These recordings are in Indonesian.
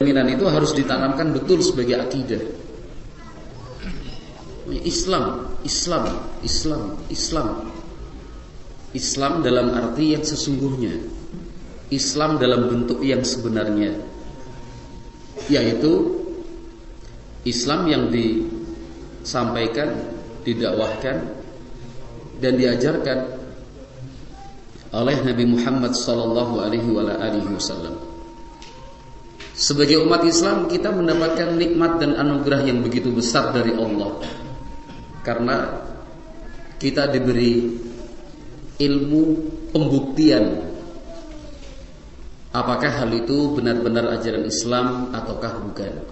Keyakinan itu harus ditanamkan betul sebagai akidah. Islam dalam arti yang sesungguhnya. Islam dalam bentuk yang sebenarnya, yaitu Islam yang disampaikan, didakwahkan dan diajarkan oleh Nabi Muhammad SAW. Sebagai umat Islam, kita mendapatkan nikmat dan anugerah yang begitu besar dari Allah, karena kita diberi ilmu pembuktian apakah hal itu benar-benar ajaran Islam ataukah bukan.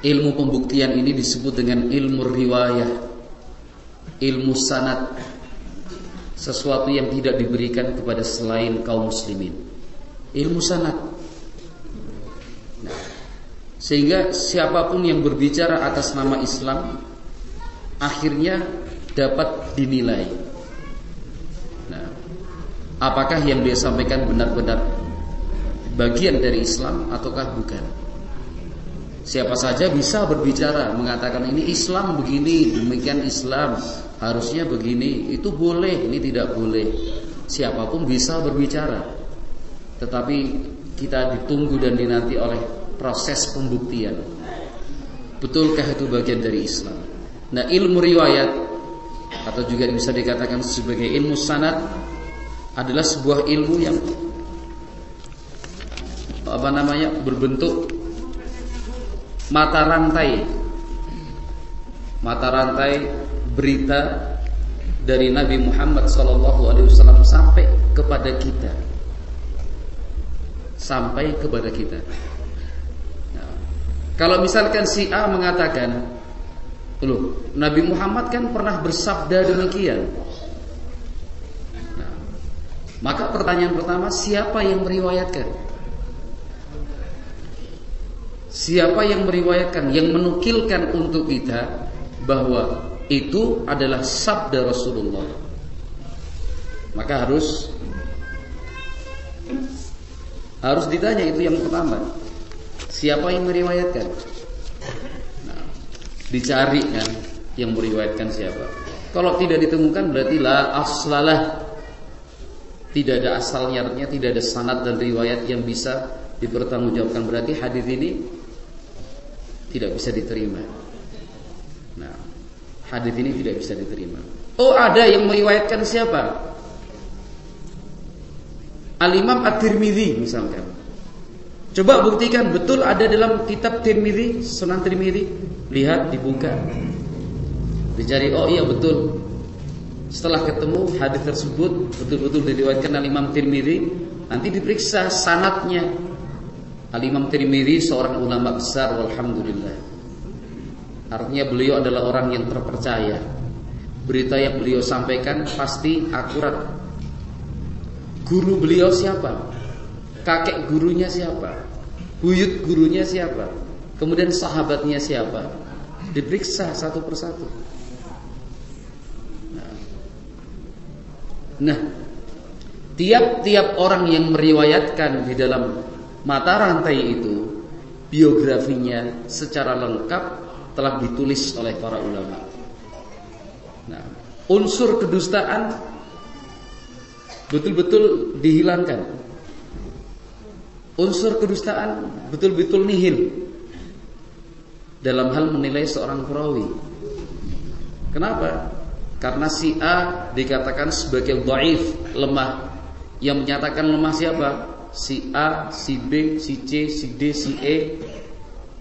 Ilmu pembuktian ini disebut dengan ilmu riwayah, ilmu sanad, sesuatu yang tidak diberikan kepada selain kaum muslimin. Ilmu sanad. Sehingga siapapun yang berbicara atas nama Islam akhirnya dapat dinilai. Apakah yang dia sampaikan benar-benar bagian dari Islam ataukah bukan. Siapa saja bisa berbicara, mengatakan ini Islam begini, demikian Islam, harusnya begini, itu boleh, ini tidak boleh. Siapapun bisa berbicara. Tetapi kita ditunggu dan dinanti oleh proses pembuktian. Betulkah itu bagian dari Islam? Nah, ilmu riwayat atau juga bisa dikatakan sebagai ilmu sanad adalah sebuah ilmu yang berbentuk mata rantai berita dari Nabi Muhammad SAW sampai kepada kita. Nah, kalau misalkan si A mengatakan, loh, Nabi Muhammad kan pernah bersabda demikian. Maka pertanyaan pertama, siapa yang meriwayatkan? Siapa yang meriwayatkan, yang menukilkan untuk kita bahwa itu adalah sabda Rasulullah? Maka harus ditanya, itu yang pertama. Siapa yang meriwayatkan? Nah, dicari kan yang meriwayatkan siapa. Kalau tidak ditemukan berarti la aslalah. Tidak ada asalnya, artinya tidak ada sanad dan riwayat yang bisa dipertanggungjawabkan. Berarti hadis ini tidak bisa diterima. Nah, hadis ini tidak bisa diterima. Oh, ada yang meriwayatkan siapa? Al-Imam At-Tirmidzi misalkan. Coba buktikan betul ada dalam kitab Tirmidzi, Sunan Tirmidzi. Lihat, dibuka, dicari. Oh iya betul. Setelah ketemu hadis tersebut betul-betul diriwayatkan oleh Imam Tirmidzi, nanti diperiksa sanadnya. Al-Imam Tirmidzi seorang ulama besar, walhamdulillah. Artinya beliau adalah orang yang terpercaya. Berita yang beliau sampaikan pasti akurat. Guru beliau siapa? Kakek gurunya siapa? Buyut gurunya siapa? Kemudian sahabatnya siapa? Diperiksa satu persatu. Nah, tiap-tiap orang yang meriwayatkan di dalam mata rantai itu, biografinya secara lengkap telah ditulis oleh para ulama. Nah, unsur kedustaan betul-betul dihilangkan. Unsur kedustaan betul-betul nihil dalam hal menilai seorang perawi. Kenapa? Karena si A dikatakan sebagai dhaif, lemah. Yang menyatakan lemah siapa? Si A, si B, si C, si D, si E.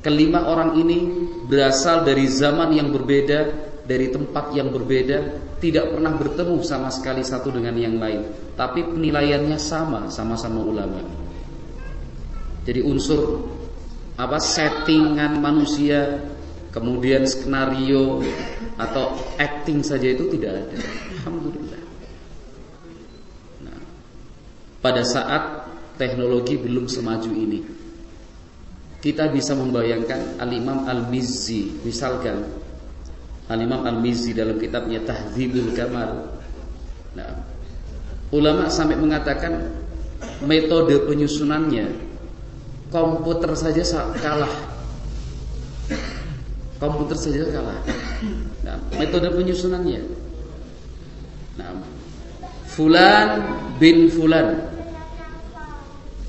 Kelima orang ini berasal dari zaman yang berbeda, dari tempat yang berbeda, tidak pernah bertemu sama sekali satu dengan yang lain, tapi penilaiannya sama-sama ulama. Jadi unsur settingan manusia, kemudian skenario atau acting saja itu tidak ada. Alhamdulillah. Nah, pada saat teknologi belum semaju ini, kita bisa membayangkan Al-Imam Al-Mizzi, misalkan Al-Imam Al-Mizzi dalam kitabnya Tahdzibul Kamal. Nah, ulama sampai mengatakan metode penyusunannya komputer saja kalah. Komputer saja kalah. Nah, metode penyusunannya. Nah, Fulan bin Fulan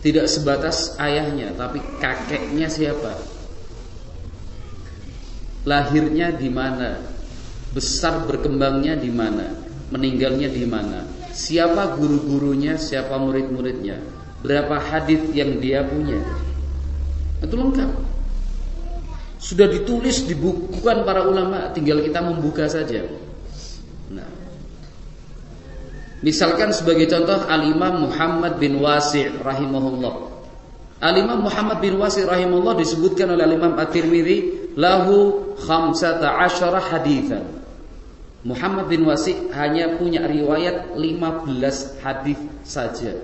tidak sebatas ayahnya, tapi kakeknya siapa, lahirnya di mana, besar berkembangnya di mana, meninggalnya di mana, siapa guru-gurunya, siapa murid-muridnya, berapa hadis yang dia punya. Itu lengkap. Sudah ditulis, dibukukan para ulama, tinggal kita membuka saja. Nah, misalkan sebagai contoh Al-Imam Muhammad bin Wasi' rahimahullah. Al-Imam Muhammad bin Wasi' rahimahullah disebutkan oleh Al-Imam At-Tirmidzi lahu 15 haditsan. Muhammad bin Wasi' hanya punya riwayat 15 hadis saja.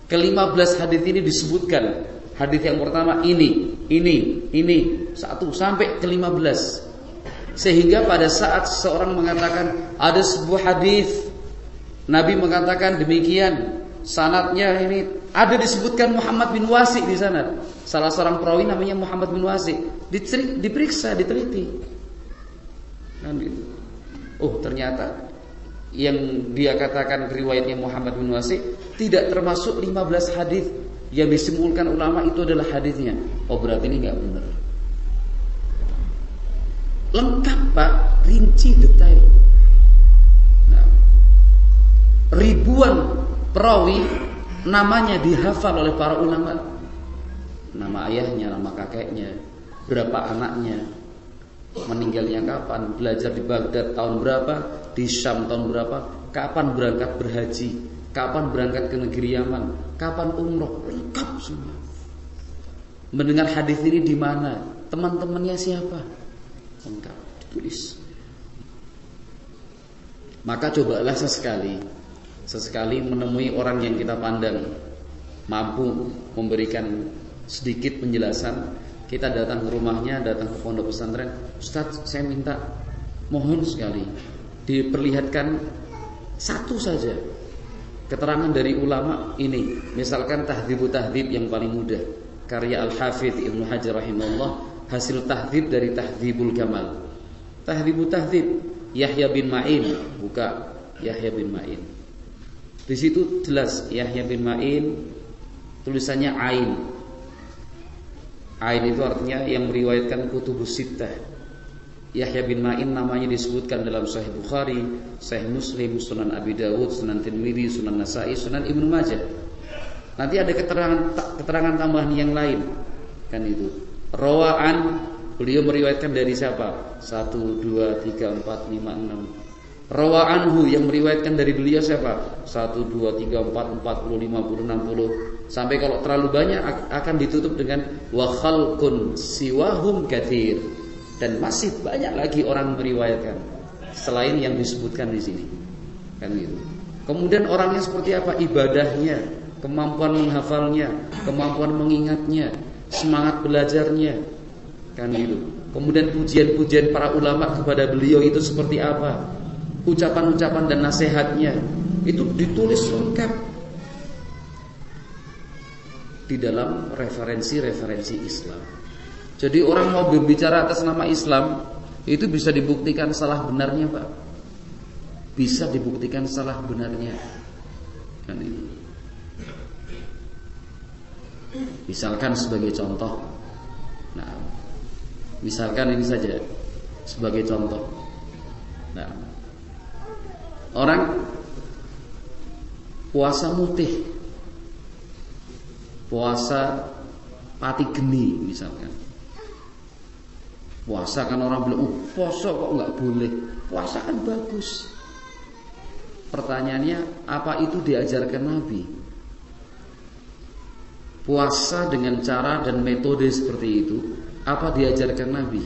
Ke-15 hadis ini disebutkan. Hadis yang pertama ini 1 sampai ke-15. Sehingga pada saat seseorang mengatakan ada sebuah hadis Nabi mengatakan demikian, sanadnya ini ada disebutkan Muhammad bin Wasi' di sana. Salah seorang perawi namanya Muhammad bin Wasi'. Diperiksa, diteliti. Kan gitu. Oh, ternyata yang dia katakan riwayatnya Muhammad bin Wasi' tidak termasuk 15 hadis yang disimpulkan ulama itu adalah hadisnya. Oh, berarti ini enggak benar. Lengkap, Pak, rinci detail. Nah, ribuan perawi namanya dihafal oleh para ulama. Nama ayahnya, nama kakeknya, berapa anaknya, meninggalnya kapan, belajar di Baghdad tahun berapa, di Syam tahun berapa, kapan berangkat berhaji, kapan berangkat ke negeri Yaman, kapan umroh, lengkap semua. Mendengar hadis ini di mana, teman-temannya siapa, lengkap ditulis. Maka cobalah sesekali menemui orang yang kita pandang mampu memberikan sedikit penjelasan, kita datang ke rumahnya, datang ke pondok pesantren. Ustaz, saya minta, mohon sekali diperlihatkan satu saja keterangan dari ulama ini. Misalkan Tahdzibut Tahdzib yang paling mudah, karya Al-Hafidz Ibnu Hajar rahimahullah, hasil tahdzib dari Tahdzibul Kamal. Tahdzibut Tahdzib Yahya bin Ma'in, buka Yahya bin Ma'in. Di situ jelas Yahya bin Ma'in, tulisannya Ain. Ain itu artinya yang meriwayatkan kutubus sittah. Yahya bin Ma'in namanya disebutkan dalam Sahih Bukhari, Sahih Muslim, Sunan Abi Dawud, Sunan Tirmidzi, Sunan Nasa'i, Sunan Ibnu Majah. Nanti ada keterangan tambahan yang lain, kan itu. Rawaan, beliau meriwayatkan dari siapa? 1, 2, 3, 4, 5, 6. Rawa'anhu yang meriwayatkan dari beliau siapa? 1, 2, 3, 4, 40, 50, 60. Sampai kalau terlalu banyak akan ditutup dengan wa khalqun siwahum katsir. Dan masih banyak lagi orang meriwayatkan selain yang disebutkan di sini. Kan gitu. Kemudian orangnya seperti apa? Ibadahnya, kemampuan menghafalnya, kemampuan mengingatnya, semangat belajarnya. Kan gitu. Kemudian pujian-pujian para ulama kepada beliau itu seperti apa? Ucapan-ucapan dan nasihatnya itu ditulis lengkap di dalam referensi-referensi Islam. Jadi orang mau berbicara atas nama Islam itu bisa dibuktikan salah benarnya, Pak. Bisa dibuktikan salah benarnya. Kan itu. Misalkan sebagai contoh. Nah, misalkan ini saja sebagai contoh. Nah, orang puasa mutih, puasa pati geni misalkan. Puasa kan orang bilang, oh puasa kok nggak boleh. Puasa kan bagus. Pertanyaannya, apa itu diajarkan Nabi? Puasa dengan cara dan metode seperti itu, apa diajarkan Nabi?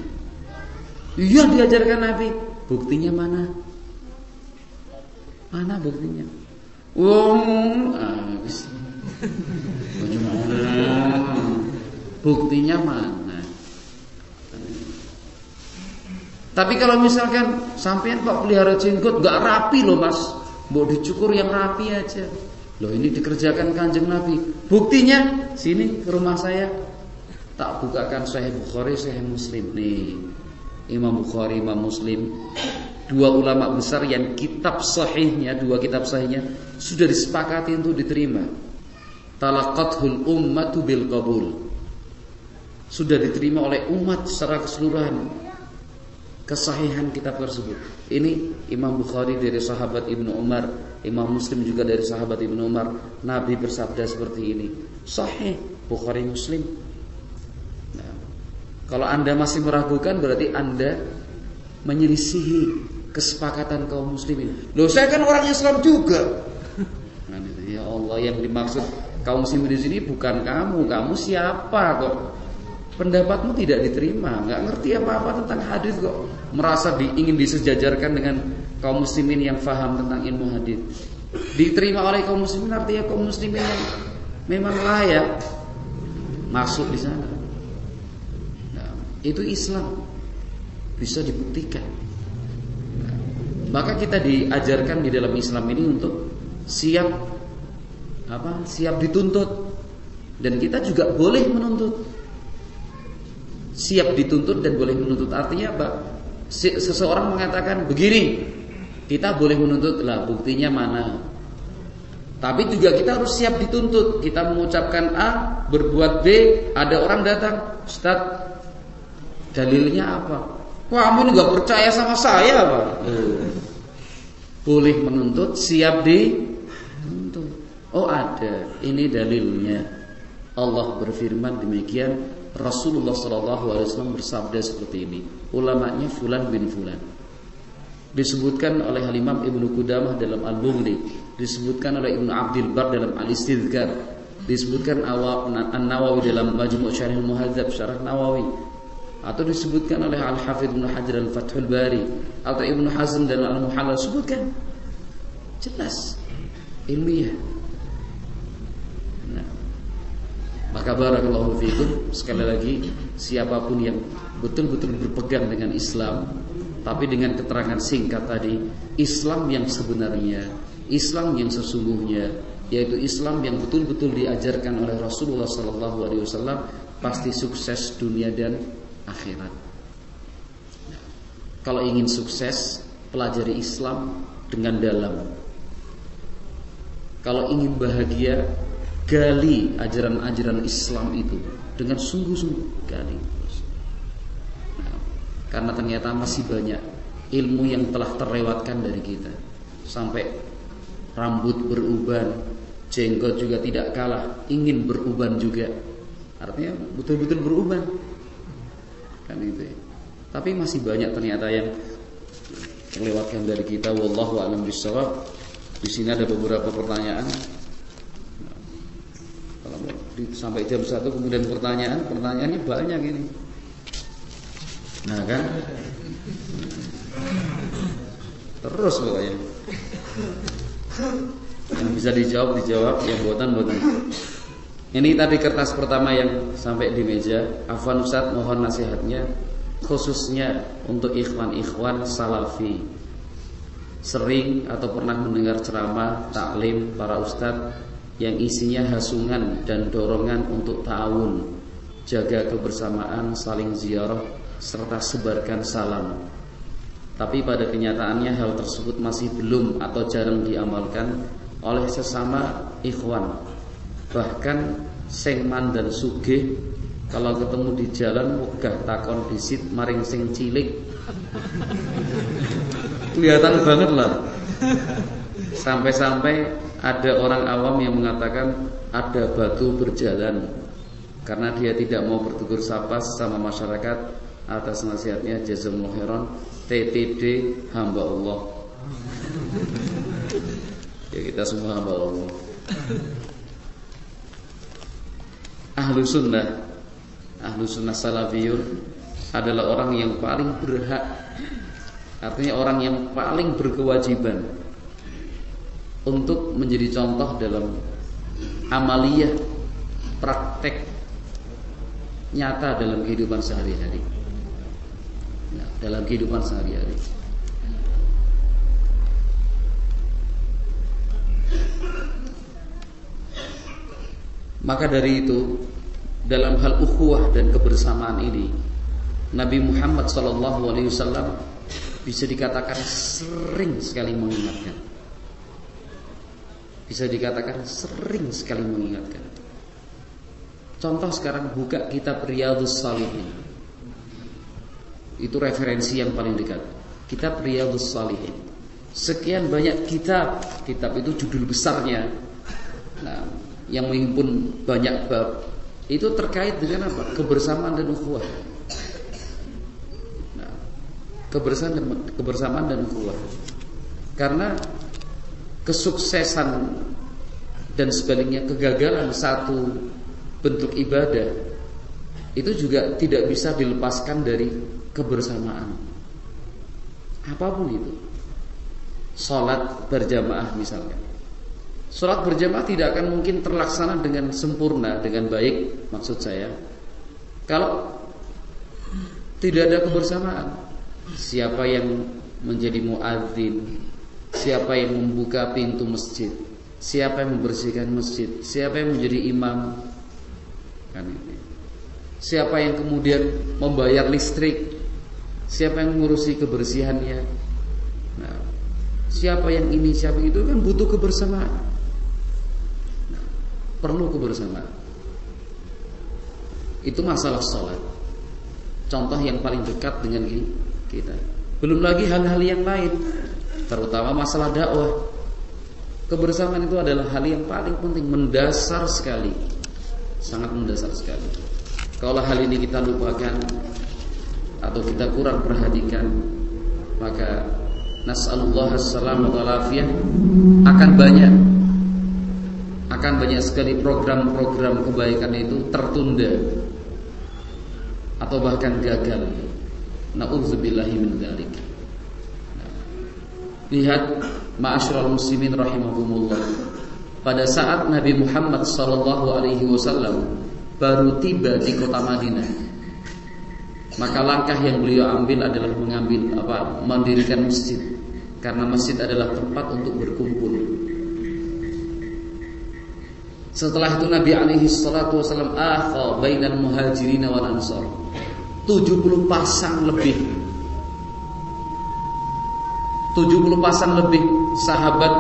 Iya diajarkan Nabi. Buktinya mana? Mana buktinya? Buktinya mana? Tapi kalau misalkan sampean Pak pelihara jenggot gak rapi loh Mas, mau dicukur yang rapi aja. Loh, ini dikerjakan Kanjeng Nabi. Buktinya sini ke rumah saya, tak bukakan Sahih Bukhari, Sahih Muslim. Nih, Imam Bukhari, Imam Muslim, dua ulama besar yang kitab sahihnya, dua kitab sahihnya sudah disepakati untuk diterima. Talaqathul ummatu bil qabul. Sudah diterima oleh umat secara keseluruhan kesahihan kitab tersebut. Ini Imam Bukhari dari sahabat Ibnu Umar, Imam Muslim juga dari sahabat Ibnu Umar. Nabi bersabda seperti ini. Sahih Bukhari Muslim. Nah, kalau Anda masih meragukan, berarti Anda menyelisihi kesepakatan kaum muslimin. Loh, saya kan orang Islam juga. Nah, ya Allah, yang dimaksud kaum muslimin di sini bukan kamu. Kamu siapa kok? Pendapatmu tidak diterima, nggak ngerti apa-apa tentang hadis kok. Merasa ingin disejajarkan dengan kaum muslimin yang faham tentang ilmu hadis. Diterima oleh kaum muslimin artinya kaum muslimin yang memang layak masuk di sana. Nah, itu Islam bisa dibuktikan. Nah, maka kita diajarkan di dalam Islam ini untuk siap dituntut, dan kita juga boleh menuntut. Siap dituntut dan boleh menuntut artinya apa? Seseorang mengatakan begini, kita boleh menuntut, lah buktinya mana? Tapi juga kita harus siap dituntut. Kita mengucapkan A, berbuat B, ada orang datang, Ustaz, dalilnya apa? Kamu ini gak percaya sama saya, Pak. Boleh menuntut, siap dituntut. Oh, ada, ini dalilnya. Allah berfirman demikian, Rasulullah SAW bersabda seperti ini. Ulamanya fulan bin fulan. Disebutkan oleh Imam Ibnu Qudamah dalam Al-Mughni, disebutkan oleh Ibnu Abdul Bar dalam Al-Istidhkar, disebutkan An-Nawawi dalam Majmu' Syarh Al-Muhadzab Syarah Nawawi, atau disebutkan oleh Al-Hafidz Ibnu Hajar Al-Fathul Bari, atau Ibnu Hazm dalam Al-Muhalla. Sebutkan jelas ilmiah. Maka barakallahu fikum, sekali lagi, siapapun yang betul-betul berpegang dengan Islam, tapi dengan keterangan singkat tadi, Islam yang sebenarnya, Islam yang sesungguhnya, yaitu Islam yang betul-betul diajarkan oleh Rasulullah SAW, pasti sukses dunia dan akhirat. Nah, kalau ingin sukses, pelajari Islam dengan dalam. Kalau ingin bahagia, gali ajaran-ajaran Islam itu dengan sungguh-sungguh, gali. Nah, karena ternyata masih banyak ilmu yang telah terlewatkan dari kita. Sampai rambut beruban, jenggot juga tidak kalah, ingin beruban juga. Artinya betul-betul beruban. Kan itu ya. Tapi masih banyak ternyata yang terlewatkan dari kita. Wallahu a'lam bishawab. Di sini ada beberapa pertanyaan. Sampai jam 1 kemudian pertanyaannya banyak ini. Nah kan, terus pokoknya. Yang bisa dijawab, yang buatan. Ini tadi kertas pertama yang sampai di meja. Afwan Ustaz, mohon nasihatnya khususnya untuk ikhwan-ikhwan salafi. Sering atau pernah mendengar ceramah taklim para ustadz yang isinya hasungan dan dorongan untuk ta'awun, jaga kebersamaan, saling ziarah, serta sebarkan salam. Tapi pada kenyataannya hal tersebut masih belum atau jarang diamalkan oleh sesama ikhwan. Bahkan sing mandan sugih kalau ketemu di jalan wegah takon disit maring sing cilik. Kelihatan banget lah. Sampai-sampai ada orang awam yang mengatakan ada batu berjalan, karena dia tidak mau bertegur sapa sama masyarakat. Atas nasihatnya jazakumullah khairan, TTD hamba Allah. Ya, kita semua hamba Allah. Ahlu sunnah salafiyun adalah orang yang paling berhak, artinya orang yang paling berkewajiban untuk menjadi contoh dalam amaliyah, praktek nyata dalam kehidupan sehari-hari. Nah, dalam kehidupan sehari-hari. Maka dari itu, dalam hal ukhuwah dan kebersamaan ini, Nabi Muhammad SAW bisa dikatakan sering sekali mengingatkan. Bisa dikatakan sering sekali mengingatkan. Contoh sekarang buka kitab Riyadhus Shalihin. Itu referensi yang paling dekat. Kitab Riyadhus Shalihin. Sekian banyak kitab itu judul besarnya. Nah, yang menghimpun banyak bab. Itu terkait dengan apa? Kebersamaan dan ukhuwah. Nah, kebersamaan dan ukhuwah. Karena kesuksesan dan sebaliknya kegagalan satu bentuk ibadah itu juga tidak bisa dilepaskan dari kebersamaan. Apapun itu. Salat berjamaah misalnya. Salat berjamaah tidak akan mungkin terlaksana dengan sempurna, dengan baik, maksud saya, kalau tidak ada kebersamaan. Siapa yang menjadi muadzin, siapa yang membuka pintu masjid, siapa yang membersihkan masjid, siapa yang menjadi imam, kan ini. Siapa yang kemudian membayar listrik, siapa yang mengurusi kebersihannya. Nah, siapa yang ini, siapa itu, kan butuh kebersamaan. Nah, perlu kebersamaan. Itu masalah sholat. Contoh yang paling dekat dengan kita. Belum lagi hal-hal yang lain, terutama masalah dakwah. Kebersamaan itu adalah hal yang paling penting, mendasar sekali, sangat mendasar sekali. Kalau hal ini kita lupakan atau kita kurang perhatikan, maka nas'alullah as-salamah wal afiyah, akan banyak sekali program-program kebaikan itu tertunda atau bahkan gagal. Na'udzubillahi min dzalik. Lihat ma'asyiral muslimin rahimakumullah. Pada saat Nabi Muhammad SAW baru tiba di kota Madinah, maka langkah yang beliau ambil adalah mendirikan masjid, karena masjid adalah tempat untuk berkumpul. Setelah itu Nabi alaihi salatu wasallam akha bainal muhajirin wal ansar. 70 pasang lebih sahabat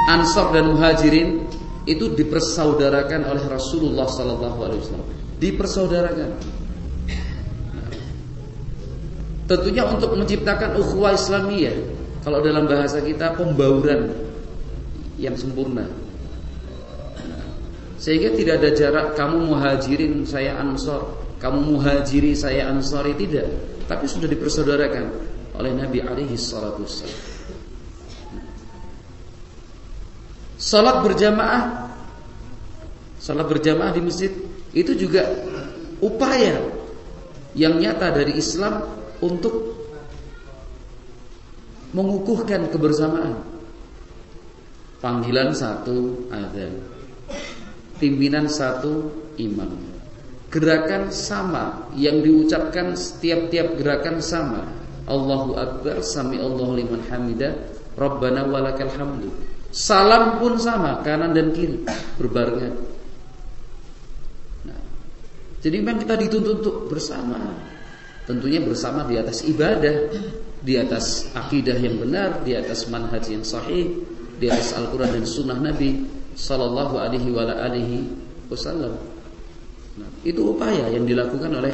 Ansar dan Muhajirin itu dipersaudarakan oleh Rasulullah SAW. Dipersaudarakan. Tentunya untuk menciptakan ukhuwah Islamiyah. Kalau dalam bahasa kita, pembauran yang sempurna. Sehingga tidak ada jarak, kamu Muhajirin, saya Ansar, kamu Muhajiri, saya Ansari, tidak. Tapi sudah dipersaudarakan oleh Nabi alaihi salatu wassalam. Salat berjamaah di masjid itu juga upaya yang nyata dari Islam untuk mengukuhkan kebersamaan. Panggilan satu, adzan. Pimpinan satu, imam. Gerakan sama yang diucapkan, setiap gerakan sama. Allahu Akbar, sami Allahu liman hamidah, Rabbana walakal hamdu. Salam pun sama, kanan dan kiri berbarengan. Nah, jadi memang kita dituntut untuk bersama. Tentunya bersama di atas ibadah, di atas akidah yang benar, di atas manhaj yang sahih, di atas Al-Quran dan Sunnah Nabi Sallallahu alaihi wasallam. Nah, itu upaya yang dilakukan oleh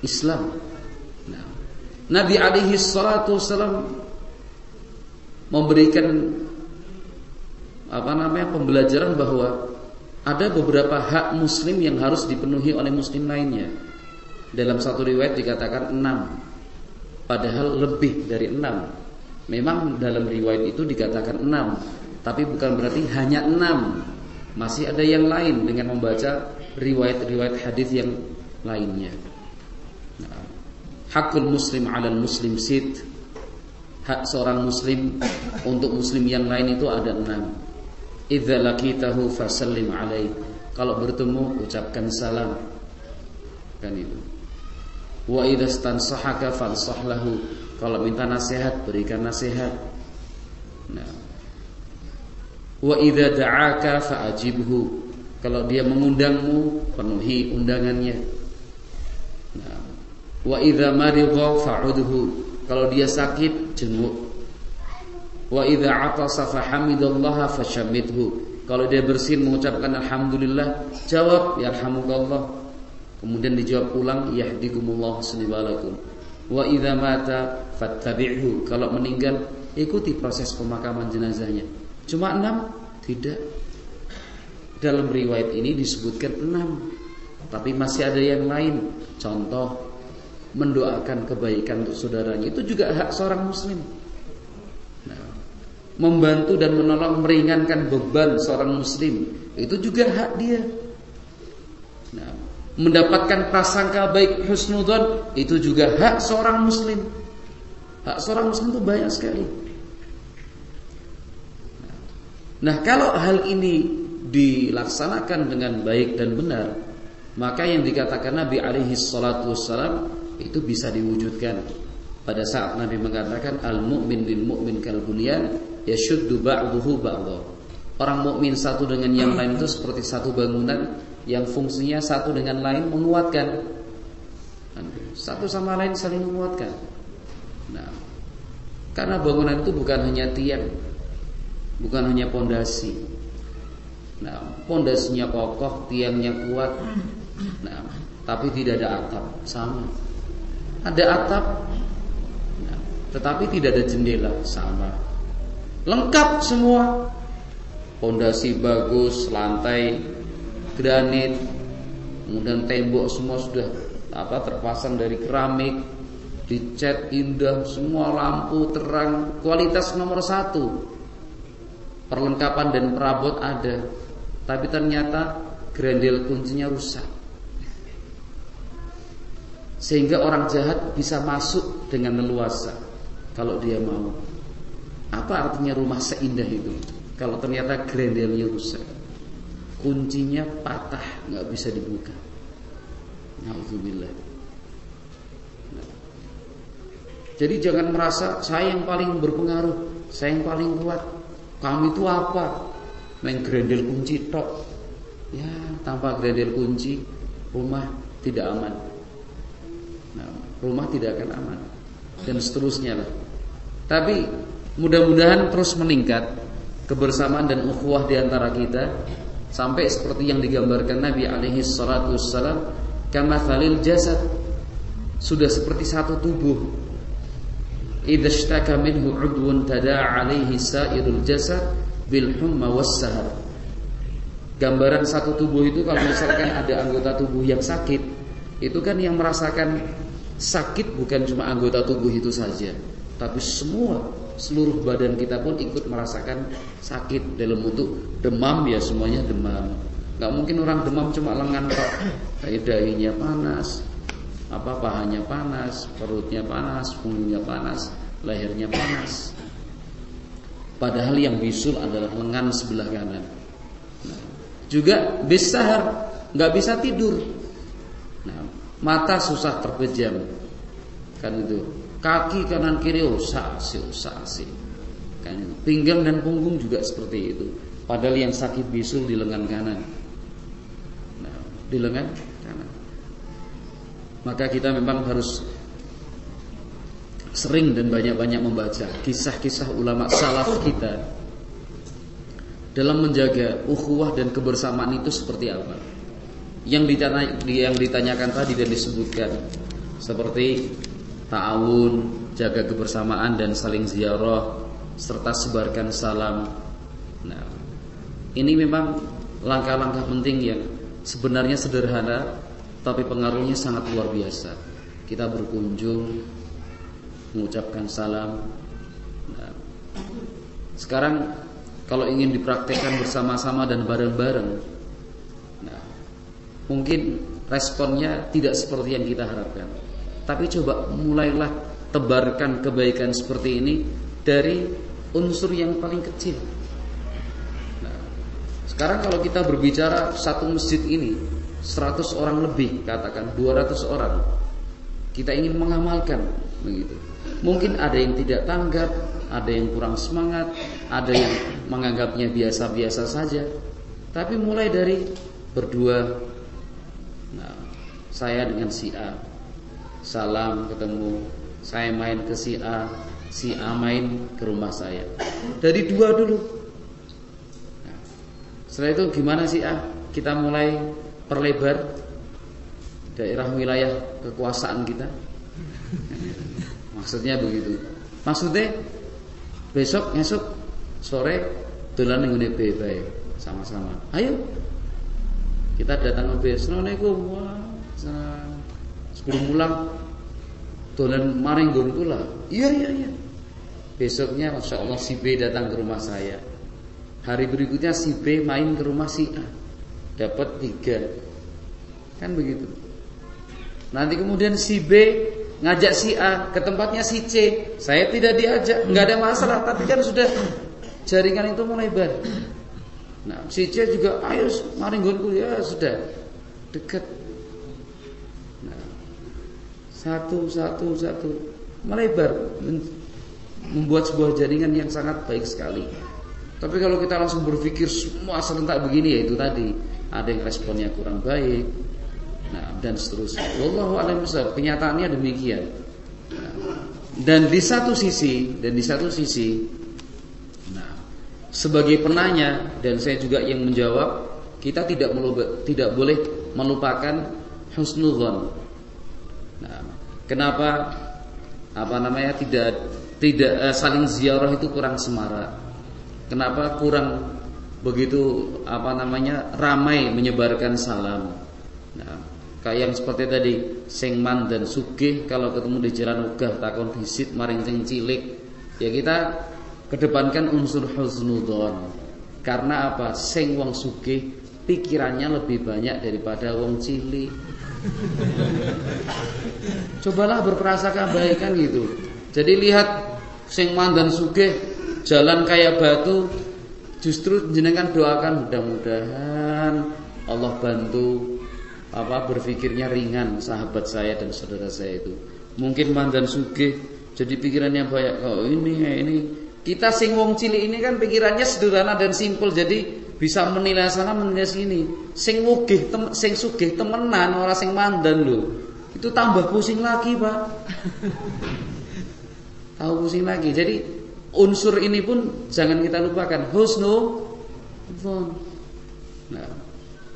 Islam. Nah, Nabi alaihi salatu wasallam memberikan pembelajaran bahwa ada beberapa hak muslim yang harus dipenuhi oleh muslim lainnya. Dalam satu riwayat dikatakan 6, padahal lebih dari 6. Memang dalam riwayat itu dikatakan 6, tapi bukan berarti hanya 6. Masih ada yang lain dengan membaca riwayat-riwayat hadis yang lainnya. Nah, hakul muslim 'alal muslim sit. Hak seorang muslim untuk muslim yang lain itu ada 6. Idza laqitahu fasallim alaihi. Kalau bertemu ucapkan salam. Kan itu. Wa idza stansahaka fansah lahu. Kalau minta nasihat, berikan nasihat. Nah. Wa idza da'aka fa'ajibhu. Kalau dia mengundangmu, penuhi undangannya. Nah, wa idza maridha fa'udhu. Kalau dia sakit, jenguk. Wa idza 'atasa fahamidallaha fashammithu. Kalau dia bersin mengucapkan alhamdulillah, jawab yarhamukallah. Kemudian dijawab ulang yahdikumullah subhanallakum. Wa idza mata fattabi'hu. Kalau meninggal, ikuti proses pemakaman jenazahnya. Cuma 6? Tidak. Dalam riwayat ini disebutkan 6. Tapi masih ada yang lain. Contoh, mendoakan kebaikan untuk saudaranya, itu juga hak seorang muslim. Nah, membantu dan menolong meringankan beban seorang muslim, itu juga hak dia. Nah, mendapatkan prasangka baik husnudzon, itu juga hak seorang muslim. Hak seorang muslim itu banyak sekali. Nah, kalau hal ini dilaksanakan dengan baik dan benar, maka yang dikatakan Nabi alaihi salatu wassalam itu bisa diwujudkan. Pada saat Nabi mengatakan al-mu'min lil mu'min kal bunyan yashuddu ba'duhu ba'dha. Orang mukmin satu dengan yang lain itu seperti satu bangunan yang fungsinya satu dengan lain menguatkan. Satu sama lain saling menguatkan. Nah, karena bangunan itu bukan hanya tiang, bukan hanya pondasi. Nah, pondasinya kokoh, tiangnya kuat. Nah, tapi tidak ada atap, sama. Ada atap, nah, tetapi tidak ada jendela, sama. Lengkap semua. Pondasi bagus, lantai granit, kemudian tembok semua sudah terpasang dari keramik, dicat indah, semua lampu terang, kualitas nomor 1. Perlengkapan dan perabot ada, tapi ternyata grendel kuncinya rusak, sehingga orang jahat bisa masuk dengan leluasa kalau dia mau. Apa artinya rumah seindah itu kalau ternyata grendelnya rusak, kuncinya patah, nggak bisa dibuka? Nauzubillah. Nah, jadi jangan merasa saya yang paling berpengaruh, saya yang paling kuat. Kamu itu apa? Main grendel kunci tok. Ya, tanpa grendel kunci rumah tidak aman. Nah, rumah tidak akan aman, dan seterusnya lah. Tapi mudah-mudahan terus meningkat kebersamaan dan ukhuwah di antara kita sampai seperti yang digambarkan Nabi alaihi salatu wassalam, kamathalil jasad, sudah seperti satu tubuh. Idza ishtaka minhu 'udwun tada'a 'alaihi sa'irul jasad bil humma was sahar. Gambaran satu tubuh itu kalau misalkan ada anggota tubuh yang sakit, itu kan yang merasakan sakit bukan cuma anggota tubuh itu saja, tapi seluruh badan kita pun ikut merasakan sakit. Dalam bentuk demam, ya semuanya demam. Gak mungkin orang demam cuma lengan tok, dahinya panas, pahanya panas, perutnya panas, punggungnya panas, lehernya panas. Padahal yang bisul adalah lengan sebelah kanan. Nah, juga bisahar, nggak bisa tidur. Nah, mata susah terpejam, kan itu. Kaki kanan kiri usah sih, kan itu. Pinggang dan punggung juga seperti itu. Padahal yang sakit bisul di lengan kanan. Nah, di lengan kanan. Maka kita memang harus sering dan banyak-banyak membaca kisah-kisah ulama salaf kita dalam menjaga ukhuwah dan kebersamaan itu seperti apa. Yang ditanyakan tadi dan disebutkan seperti ta'awun, jaga kebersamaan dan saling ziarah, serta sebarkan salam. Nah, ini memang langkah-langkah penting yang sebenarnya sederhana, tapi pengaruhnya sangat luar biasa. Kita berkunjung, mengucapkan salam. Nah, sekarang kalau ingin dipraktekkan bersama-sama dan bareng-bareng, nah, mungkin responnya tidak seperti yang kita harapkan. Tapi coba mulailah tebarkan kebaikan seperti ini dari unsur yang paling kecil. Nah, sekarang kalau kita berbicara satu masjid ini 100 orang lebih, katakan 200 orang, kita ingin mengamalkan begitu. Mungkin ada yang tidak tanggap, ada yang kurang semangat, ada yang menganggapnya biasa-biasa saja. Tapi mulai dari berdua. Nah, saya dengan si A, salam ketemu, saya main ke si A main ke rumah saya. Dari dua dulu. Nah, setelah itu gimana si A? Kita mulai perlebar daerah wilayah kekuasaan kita. Maksudnya begitu. Maksudnya besok sore dolan ning ngene bae sama-sama. Ayo. Kita datang ke Assalamualaikum. Wah, sebelum pulang dolan maring nggonku lah. Iya. Besoknya Masya Allah si B datang ke rumah saya. Hari berikutnya si B main ke rumah si A. Dapat 3. Kan begitu. Nanti kemudian si B ngajak si A ke tempatnya si C. Saya tidak diajak, enggak ada masalah, tapi kan sudah jaringan itu melebar. Nah, si C juga ayo mari nggonku, ya sudah dekat. Nah, satu melebar, membuat sebuah jaringan yang sangat baik sekali. Tapi kalau kita langsung berpikir semua serentak begini, ya itu tadi ada yang responnya kurang baik, nah, dan seterusnya. Wallahu a'lam bishawab. Kenyataannya demikian. Nah, dan di satu sisi, nah, sebagai penanya dan saya juga yang menjawab, kita tidak boleh melupakan husnudzon. Nah, kenapa tidak saling ziarah itu kurang semarak? Kenapa kurang begitu ramai menyebarkan salam? Nah, kayak yang seperti tadi, sing mandan sugih kalau ketemu di jalan ogah takon visit maring sing cilik, ya kita kedepankan unsur husnudzon. Karena apa? Sing wong sugih pikirannya lebih banyak daripada wong cilik. Cobalah berprasangka baik kan gitu. Jadi lihat sing mandan sugih jalan kayak batu, justru jenengan doakan mudah-mudahan Allah bantu berpikirnya ringan sahabat saya dan saudara saya itu. Mungkin mandan sugih jadi pikirannya banyak. Oh ini kita sing wong cilik ini kan pikirannya sederhana dan simpel, jadi bisa menilai sana menilai sini. Sing sugih temenan orang sing mandan lho. Itu tambah pusing lagi, Pak. Tahu pusing lagi. Jadi unsur ini pun jangan kita lupakan. Husnudzon. Nah,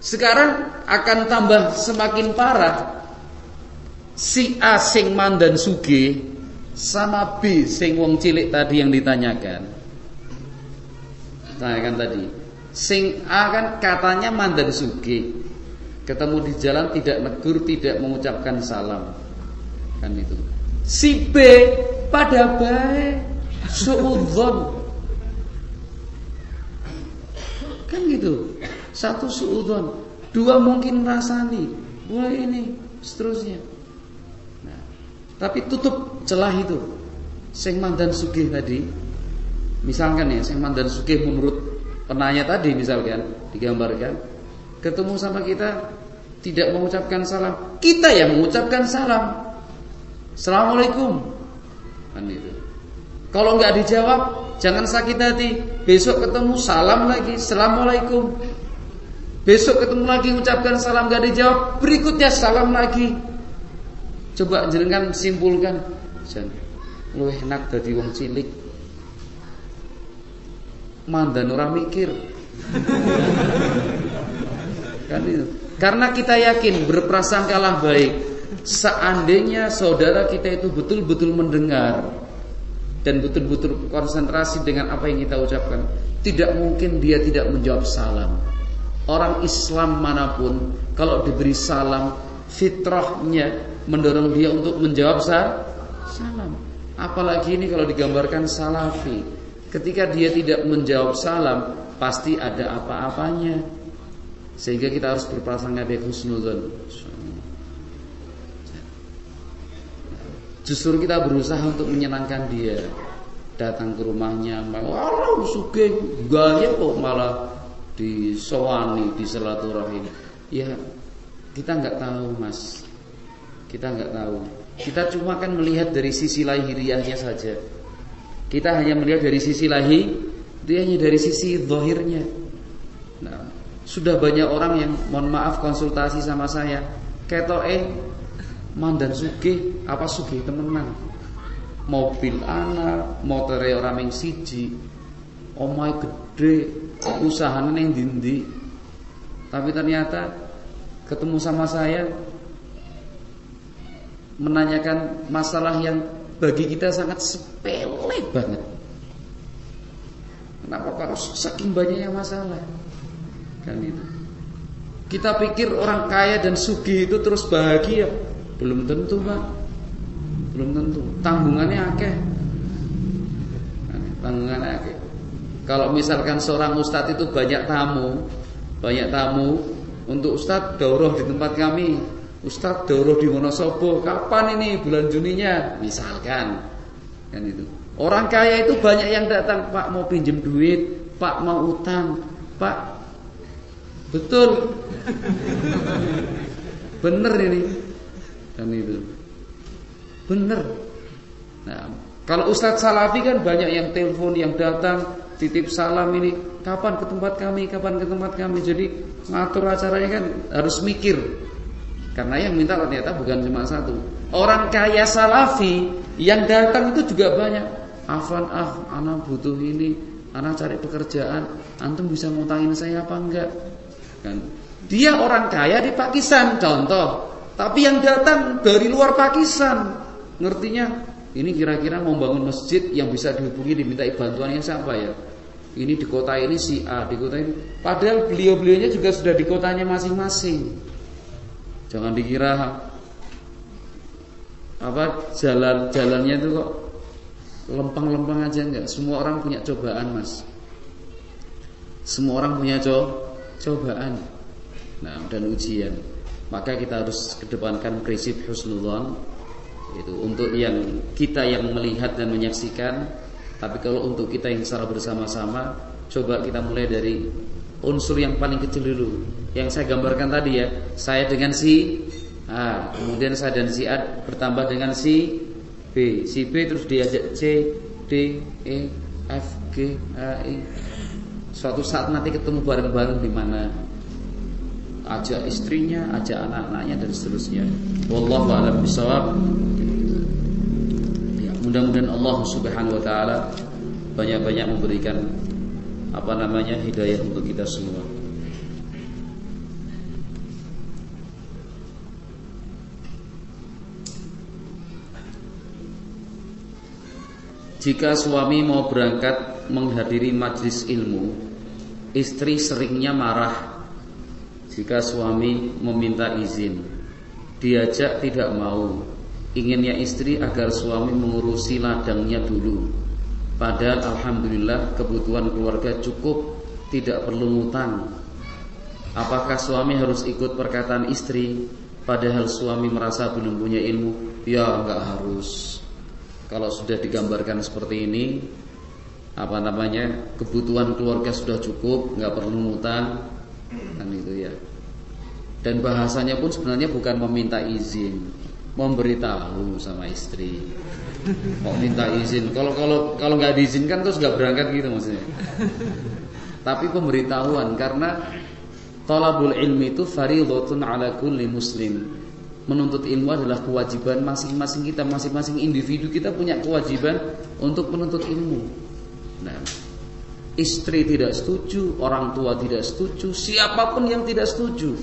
sekarang akan tambah semakin parah. Si A sing mandan sugih sama B sing wong cilik tadi yang ditanyakan. Tadi. Sing A kan katanya mandan sugih. Ketemu di jalan tidak negur, tidak mengucapkan salam. Kan itu. Si B pada baik, suudzon. Kan gitu. Satu suudzon, 2 mungkin rasani, mulai ini seterusnya. Nah, tapi tutup celah itu. Sing mandan sugih tadi, misalkan ya, sing mandan sugih menurut penanya tadi misalkan digambarkan, ketemu sama kita tidak mengucapkan salam, kita yang mengucapkan salam. Assalamualaikum. Kan itu. Kalau enggak dijawab, jangan sakit hati. Besok ketemu salam lagi, assalamualaikum. Besok ketemu lagi ucapkan salam gak dijawab, berikutnya salam lagi. Coba jenengan simpulkan, jan luwih enak dadi wong cilik. Mandan ora mikir. Kan itu. Karena kita yakin berprasangkalah baik. Seandainya saudara kita itu betul-betul mendengar dan betul-betul konsentrasi dengan apa yang kita ucapkan, tidak mungkin dia tidak menjawab salam. Orang Islam manapun kalau diberi salam, fitrahnya mendorong dia untuk menjawab salam. Apalagi ini kalau digambarkan salafi, ketika dia tidak menjawab salam, pasti ada apa-apanya. Sehingga kita harus berprasangka baik, husnudzon. Justru kita berusaha untuk menyenangkan dia. Datang ke rumahnya, malah sugih, gaya kok malah disowani, diselaturahim. Ya, kita enggak tahu, Mas. Kita enggak tahu. Kita cuma kan melihat dari sisi lahiriahnya saja. Kita hanya melihat dari sisi dia hanya dari sisi zahirnya. Nah, Sudah banyak orang yang mohon maaf konsultasi sama saya, ketoke mandan sugih, apa sugih temenan. Mobil anak, motore ora mung siji, omahe gede, usahane ning ndi-ndi. Tapi ternyata ketemu sama saya menanyakan masalah yang bagi kita sangat sepele banget. Kenapa harus saking banyaknya masalah? Kan itu. Kita pikir orang kaya dan sugih itu terus bahagia. Belum tentu, Pak. Belum tentu. Tanggungannya akeh. Tanggungannya akeh. Kalau misalkan seorang ustadz itu banyak tamu untuk ustadz daurah di tempat kami, ustadz daurah di Wonosobo, kapan ini bulan Juninya? Misalkan. Kan itu. Orang kaya itu banyak yang datang, Pak mau pinjem duit, Pak mau utang, Pak. Betul. Bener ini. Dan itu. Bener. Nah, kalau Ustadz Salafi kan banyak yang telepon, yang datang, titip salam ini, kapan ke tempat kami, kapan ke tempat kami. Jadi ngatur acaranya kan harus mikir. Karena yang minta ternyata bukan cuma satu. Orang kaya Salafi yang datang itu juga banyak. Afwan, anak butuh ini, anak cari pekerjaan, antum bisa ngutangin saya apa enggak? Kan? Dia orang kaya di Pakistan contoh, tapi yang datang dari luar Pakistan, ngertinya ini kira-kira mau bangun masjid yang bisa dihubungi dimintai bantuannya siapa ya? Ini di kota ini si A, di kota ini. Padahal beliau-beliaunya juga sudah di kotanya masing-masing. Jangan dikira jalannya itu kok lempeng-lempeng aja, enggak. Semua orang punya cobaan, Mas. Semua orang punya cobaan. Nah, dan ujian. Maka kita harus kedepankan prinsip husnudzon, itu untuk yang kita yang melihat dan menyaksikan. Tapi kalau untuk kita yang secara bersama-sama, coba kita mulai dari unsur yang paling kecil dulu. Yang saya gambarkan tadi ya, saya dengan si A, kemudian saya dan si A bertambah dengan si B, si B terus diajak C, D, E, F, G, H, I. Suatu saat nanti ketemu bareng-bareng di mana, ajak istrinya, ajak anak-anaknya dan seterusnya. Wallahu a'lam bishawab. Ya, mudah-mudahan Allah Subhanahu wa taala banyak-banyak memberikan hidayah untuk kita semua. Jika suami mau berangkat menghadiri majlis ilmu, istri seringnya marah. Jika suami meminta izin, diajak tidak mau. Inginnya istri agar suami mengurusi ladangnya dulu. Padahal alhamdulillah kebutuhan keluarga cukup, tidak perlu ngutang. Apakah suami harus ikut perkataan istri padahal suami merasa belum punya ilmu? Ya, enggak harus. Kalau sudah digambarkan seperti ini, kebutuhan keluarga sudah cukup, nggak perlu ngutang, kan itu ya. Dan bahasanya pun sebenarnya bukan meminta izin, memberitahu sama istri. Kok minta izin? Kalau nggak diizinkan terus nggak berangkat gitu maksudnya. Tapi pemberitahuan, karena thalabul ilmi itu fardhatun ala kulli muslim. Menuntut ilmu adalah kewajiban masing-masing kita, masing-masing individu kita punya kewajiban untuk menuntut ilmu. Nah, istri tidak setuju, orang tua tidak setuju, siapapun yang tidak setuju.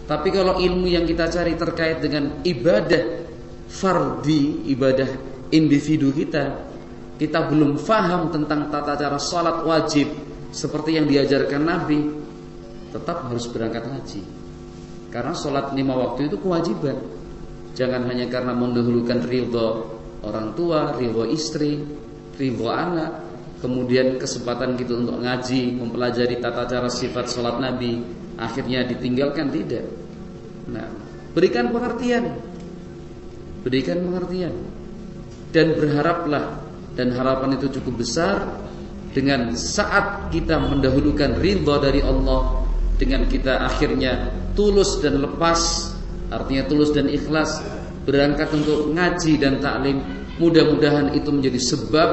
Tapi kalau ilmu yang kita cari terkait dengan ibadah fardi, ibadah individu kita belum faham tentang tata cara sholat wajib seperti yang diajarkan Nabi, tetap harus berangkat haji. Karena sholat 5 waktu itu kewajiban. Jangan hanya karena mendahulukan ridho orang tua, ridho istri, ridho anak, kemudian kesempatan gitu untuk ngaji, mempelajari tata cara sifat sholat Nabi, akhirnya ditinggalkan, tidak. Nah, berikan pengertian, dan berharaplah, dan harapan itu cukup besar, dengan saat kita mendahulukan ridho dari Allah, dengan kita akhirnya tulus dan lepas, artinya tulus dan ikhlas berangkat untuk ngaji dan taklim, mudah-mudahan itu menjadi sebab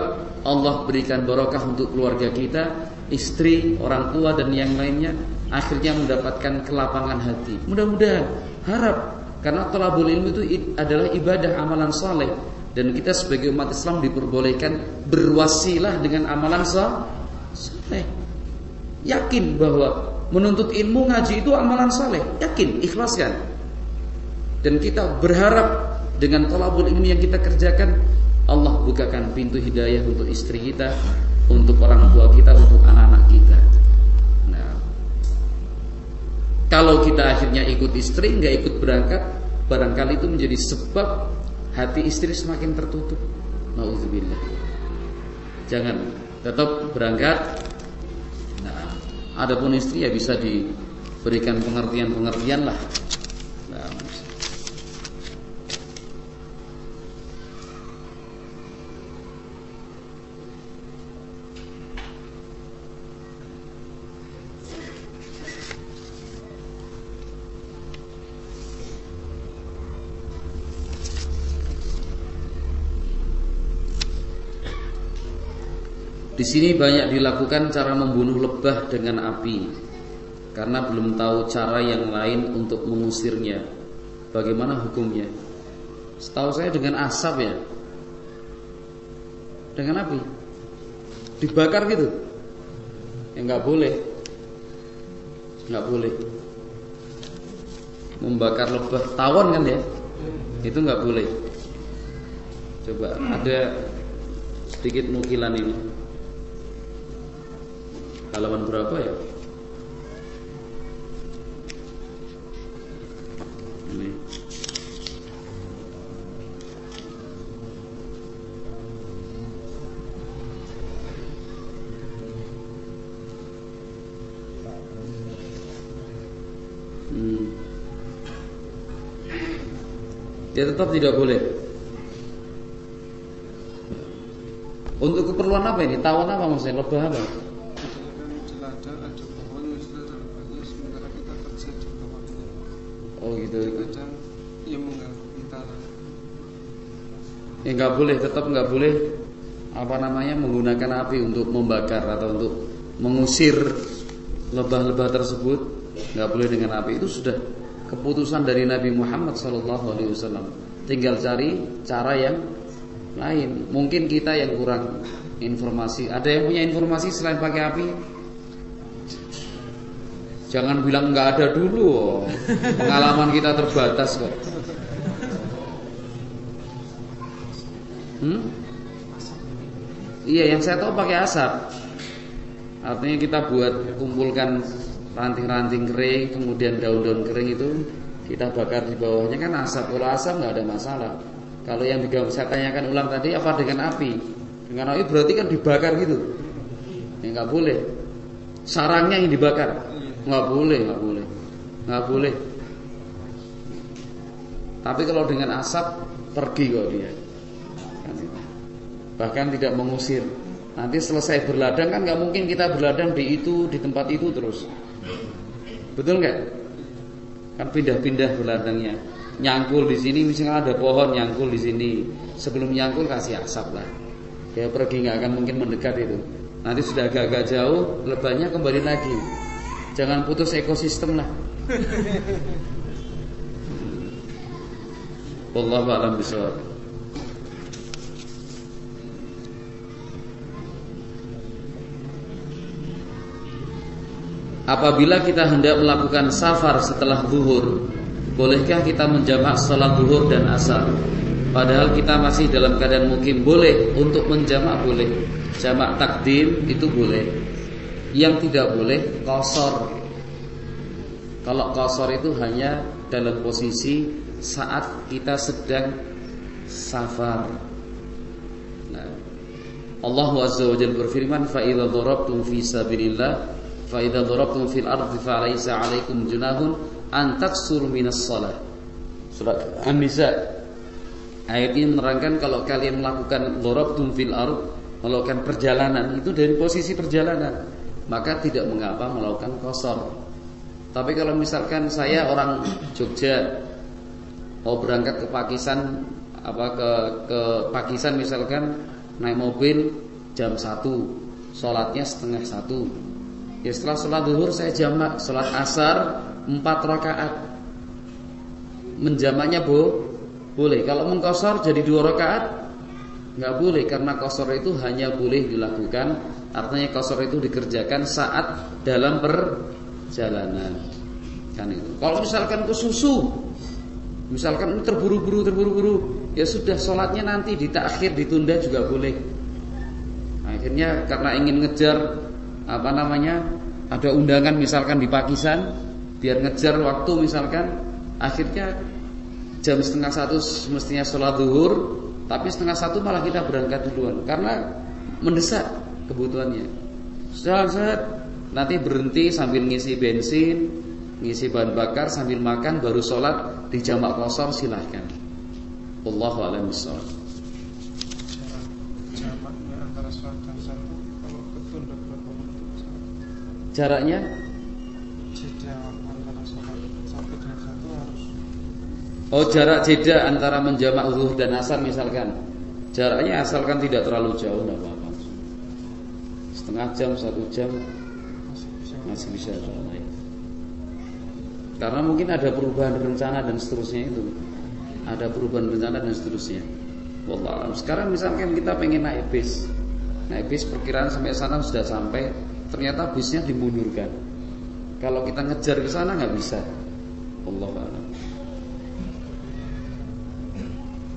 Allah berikan barokah untuk keluarga kita, istri, orang tua dan yang lainnya, akhirnya mendapatkan kelapangan hati. Mudah-mudahan, harap, karena thalabul ilmi itu adalah ibadah, amalan saleh, dan kita sebagai umat Islam diperbolehkan berwasilah dengan amalan saleh. Yakin bahwa menuntut ilmu, ngaji itu amalan saleh, yakin, ikhlaskan. Dan kita berharap dengan thalabul ilmi yang kita kerjakan, Allah bukakan pintu hidayah untuk istri kita, untuk orang tua kita, untuk anak-anak kita. Nah, kalau kita akhirnya ikut istri, nggak ikut berangkat, barangkali itu menjadi sebab hati istri semakin tertutup. Nauzubillah. Jangan, tetap berangkat. Nah, adapun istri ya bisa diberikan pengertian-pengertian lah. Nah, di sini banyak dilakukan cara membunuh lebah dengan api karena belum tahu cara yang lain untuk mengusirnya. Bagaimana hukumnya? Setahu saya dengan asap ya. Dengan api. Dibakar gitu. Ya nggak boleh. Nggak boleh. Membakar lebah tawon kan ya? Itu nggak boleh. Coba ada sedikit nukilan ini. Halaman berapa ya? Ini. Ya tetap tidak boleh. Untuk keperluan apa ini? Tawon apa maksudnya? Lebah apa? Oh gitu. Kadang ia mengganggu kita. Ya nggak boleh, tetap nggak boleh menggunakan api untuk membakar atau untuk mengusir lebah-lebah tersebut. Nggak boleh dengan api. Itu sudah keputusan dari Nabi Muhammad SAW. Tinggal cari cara yang lain. Mungkin kita yang kurang informasi. Ada yang punya informasi selain pakai api? Jangan bilang nggak ada dulu. Pengalaman kita terbatas kok. Iya, yang saya tahu pakai asap. Artinya kita kumpulkan ranting-ranting kering, kemudian daun-daun kering itu kita bakar di bawahnya kan asap. Kalau asap nggak ada masalah. Kalau yang saya tanyakan ulang tadi apa dengan api? Dengan api berarti kan dibakar gitu. Ya nggak boleh. Sarangnya yang dibakar. Nggak boleh. Tapi kalau dengan asap pergi kok dia. Bahkan tidak mengusir. Nanti selesai berladang kan nggak mungkin kita berladang di tempat itu terus. Betul nggak? Kan pindah-pindah berladangnya. Nyangkul di sini, misalnya ada pohon nyangkul di sini. Sebelum nyangkul kasih asap lah. Dia pergi, nggak akan mungkin mendekat itu. Nanti sudah agak-agak jauh, lebahnya kembali lagi. Jangan putus ekosistem lah. Wallahu a'lam bishawab. Apabila kita hendak melakukan safar setelah zuhur, bolehkah kita menjamak salat zuhur dan asar? Padahal kita masih dalam keadaan mukim. Boleh, untuk menjamak boleh. Jamak takdim itu boleh. Yang tidak boleh qasar. Kalau qasar itu hanya dalam posisi saat kita sedang safar. Nah, Allah Azza wa Jalla berfirman, "Fa idza darabtum fi sabilillah, fa idza darabtum fil ardi fa laisa 'alaikum junahun an taqsuru minas shalah." Surat An-Nisa. Ayat ini menerangkan kalau kalian melakukan darabtum fil ard, melakukan perjalanan itu dari posisi perjalanan, maka tidak mengapa melakukan qasar. Tapi kalau misalkan saya orang Jogja mau berangkat ke Pakistan, ke Pakistan misalkan naik mobil jam 1, sholatnya setengah 1, Ya setelah sholat zuhur saya jamak, sholat asar 4 rakaat. Menjamaknya boleh. Kalau mengqashar jadi 2 rakaat nggak boleh, karena qashar itu hanya boleh dilakukan, artinya qashar itu dikerjakan saat dalam perjalanan. Kan itu. Kalau misalkan kesusu, misalkan terburu-buru, ya sudah sholatnya nanti ditakhir, ditunda juga boleh. Akhirnya karena ingin ngejar ada undangan misalkan di Pakistan, biar ngejar waktu misalkan, akhirnya jam 12:30 semestinya sholat zuhur, tapi 12:30 malah kita berangkat duluan karena mendesak kebutuhannya. Saat nanti berhenti sambil ngisi bensin, ngisi bahan bakar, sambil makan, baru sholat di jamak qashar, silahkan. Wallahu a'lam bishawab. Jamaknya antara sholat dan satu kalau ketunda berapa menit? Jaraknya Jeda antara sholat satu dan satu harus. jarak jeda antara menjamak zuhur dan asar misalkan. Jaraknya asalkan tidak terlalu jauh, enggak apa-apa. Setengah jam, 1 jam masih bisa sholat. Karena mungkin ada perubahan rencana dan seterusnya itu. Ada perubahan rencana dan seterusnya. Wallahu a'lam. Sekarang misalkan kita pengen naik bis. Naik bis perkiraan sampai sana sudah sampai, ternyata bisnya dimundurkan. Kalau kita ngejar ke sana nggak bisa. Wallahu a'lam.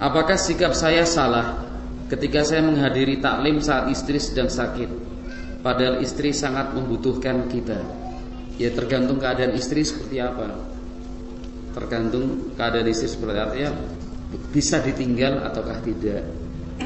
Apakah sikap saya salah ketika saya menghadiri taklim saat istri sedang sakit, padahal istri sangat membutuhkan kita? Ya tergantung keadaan istri seperti apa. Tergantung keadaan istri seperti artinya bisa ditinggal ataukah tidak.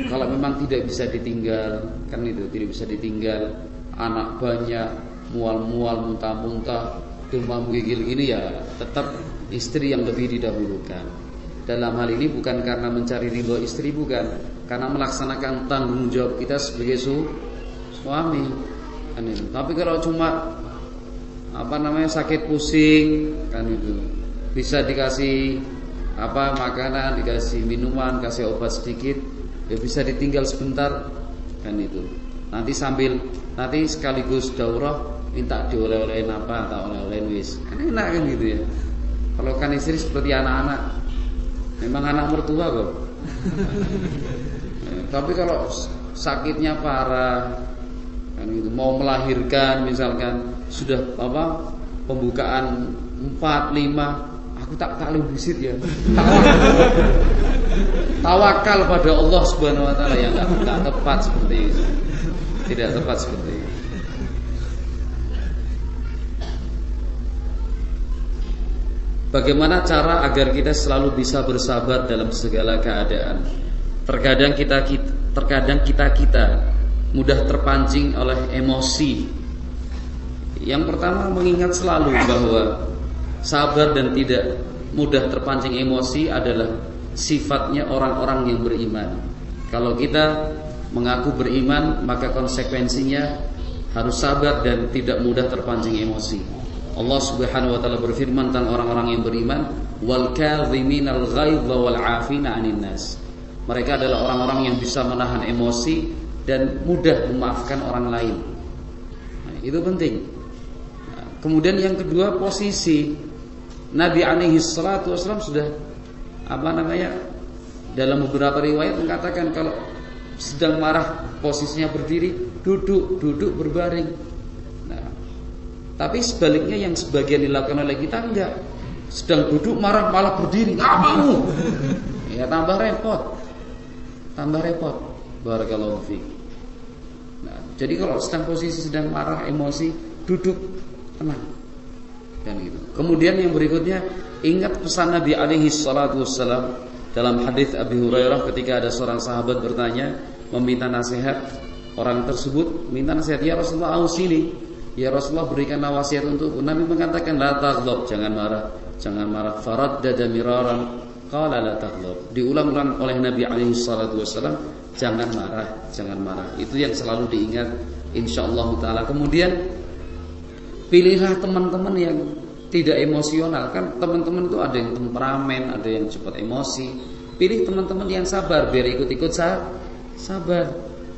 Kalau memang tidak bisa ditinggal, kan itu tidak bisa ditinggal, anak banyak, mual-mual, muntah-muntah, demam gigil ini, ya tetap istri yang lebih didahulukan. Dalam hal ini bukan karena mencari ridho istri, bukan, karena melaksanakan tanggung jawab kita sebagai suami. Kan itu. Tapi kalau cuma sakit pusing, kan itu bisa dikasih makanan, dikasih minuman, kasih obat sedikit, ya bisa ditinggal sebentar, kan itu. Nanti sekaligus daurah minta dioleh-olehin tak oleh-olehin wis. Kan enak kan gitu ya. Kalau kan istri seperti anak-anak, memang anak mertua kok. Tapi kalau sakitnya parah, kan gitu, mau melahirkan misalkan, sudah pembukaan 4, 5, aku tak taklim bisit ya. Tawakal pada Allah Subhanahu wa taala, yang enggak tepat seperti itu. Tidak tepat seperti itu. Bagaimana cara agar kita selalu bisa bersabar dalam segala keadaan? Terkadang kita mudah terpancing oleh emosi. Yang pertama, mengingat selalu bahwa sabar dan tidak mudah terpancing emosi adalah sifatnya orang-orang yang beriman. Kalau kita mengaku beriman, maka konsekuensinya harus sabar dan tidak mudah terpancing emosi. Allah Subhanahu wa taala berfirman tentang orang-orang yang beriman, wal kadhiminal ghaidha wal 'afina 'anil nas. Mereka adalah orang-orang yang bisa menahan emosi dan mudah memaafkan orang lain. Nah, itu penting. Nah, kemudian yang kedua, posisi Nabi alaihi salatu wasallam sudah dalam beberapa riwayat mengatakan kalau sedang marah posisinya berdiri, duduk berbaring. Nah, tapi sebaliknya yang sebagian dilakukan oleh kita enggak. Sedang duduk marah malah berdiri, enggak mau. Ya tambah repot. Barakallahu fiik. Nah, jadi kalau posisi sedang marah, emosi, duduk tenang. Dan gitu. Kemudian yang berikutnya, ingat pesan Nabi alaihi salatu wassalam dalam hadis Abi Hurairah ketika ada seorang sahabat bertanya, meminta nasihat. Orang tersebut minta nasihat, ya Rasulullah ausini, ya Rasulullah berikan wasiat untukku. Nabi mengatakan la taghdab, jangan marah. Faraddada miraran qala la taghdab. Diulang-ulang oleh Nabi alaihi salatu wasallam, jangan marah. Itu yang selalu diingat insyaallah taala. Kemudian pilihlah teman-teman yang tidak emosional. Kan teman-teman itu ada yang temperamen, ada yang cepat emosi. Pilih teman-teman yang sabar, biar ikut-ikut sabar.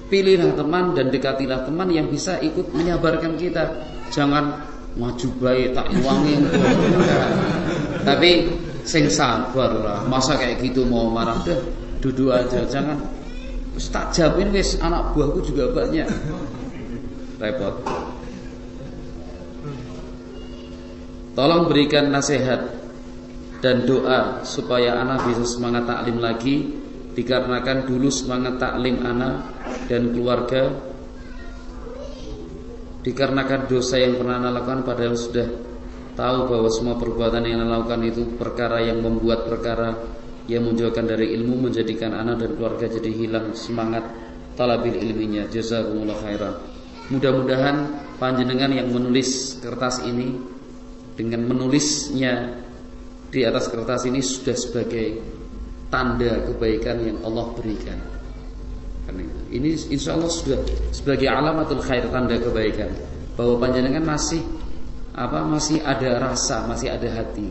Pilihlah teman dan dekatilah teman yang bisa ikut menyabarkan kita. Jangan maju bae tak uangi. Tapi sing sabar lah. Masa kayak gitu mau marah, deh duduk aja. Jangan tak jamin wis, anak buahku juga banyak. Repot. Tolong berikan nasihat dan doa supaya anak bisa semangat taklim lagi, dikarenakan dulu semangat taklim anak dan keluarga dikarenakan dosa yang pernah anak lakukan, padahal sudah tahu bahwa semua perbuatan yang anak lakukan itu perkara yang membuat perkara yang menjauhkan dari ilmu, menjadikan anak dan keluarga jadi hilang semangat talabil ilminya. Jazakumullah khairan. Mudah-mudahan panjenengan yang menulis kertas ini, dengan menulisnya di atas kertas ini sudah sebagai tanda kebaikan yang Allah berikan. Ini insya Allah sudah sebagai alamatul khair, tanda kebaikan, bahwa panjenengan masih ada rasa, masih ada hati,